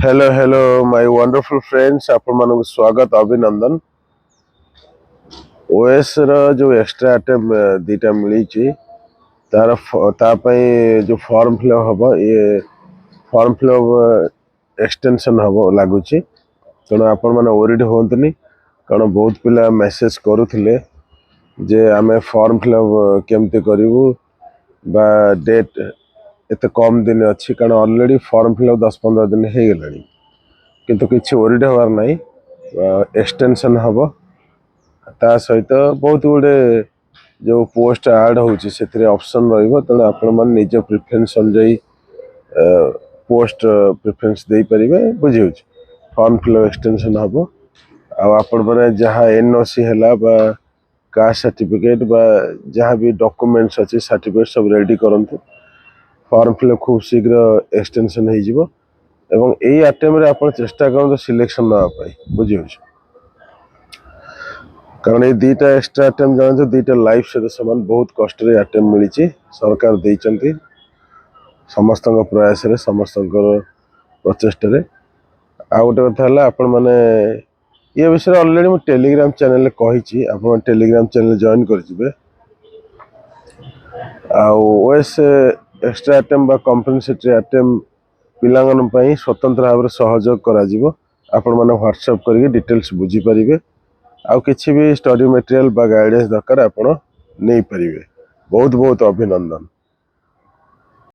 Hello my wonderful friends आपण मानक स्वागत अभिनंदन। ओएस रो जो एक्स्ट्रा आइटम दीटा मिली तार जो फॉर्म फिलअप हम ये फॉर्म फिलअप एक्सटेंशन हम लगुच तेणु आपण मैंने ओरिड होंतनी कारण बहुत पिला मेसेज करुले जे आमे फॉर्म फिलअप केमती करूँ बा डेट एत कम दिन अच्छी कारण ऑलरेडी फॉर्म फिलअप 10-15 दिन हो गला किंतु किसी ओरिड हबार ना एक्सटेंशन हम ता सहित बहुत गुड़े जो पोस्ट ऐड होची से ऑप्शन रहिबो तेणु आपण माने निज प्रेफरेंस अनुसार पोस्ट प्रेफरेंस दे परिबे बुझियो फॉर्म फिलअप एक्सटेंशन हम आपण माने जहाँ एनओसी हैला बा कास्ट सर्टिफिकेट बा जहाँ भी डॉक्यूमेंट्स अच्छे सर्टिफिकेट सब रेडी करंतु फॉर्म फिलअप खूब शीघ्र एक्सटेंशन हो जिवो एवं यही आइटम रे आपण चेष्टा करन सिलेक्शन ना पाई बुझियो कारण ये दीटा एक्स्ट्रा आइटम जान दीटा लाइफ सहित समान बहुत कष्ट रे आइटम मिली सरकार देइचंती समस्त प्रयास रे समस्त प्रचेष्टा रे आ गोटे कथा है आपण माने ये विषय ऑलरेडी मु टेलीग्राम चैनल कही आपण टेलीग्राम चैनल जॉइन कर ओएस एक्स्ट्रा आइटम बा कॉम्पेनसेटरी आइटम पिलांगन पई स्वतंत्र भाव में सहयोग करा जिवो आपण माने व्हाट्सएप करके डिटेल्स बुझी परिबे आउ किछि भी स्टडी मटेरियल बा गाइडेंस दरकार आपण नहीं परिबे। बहुत बहुत अभिनंदन।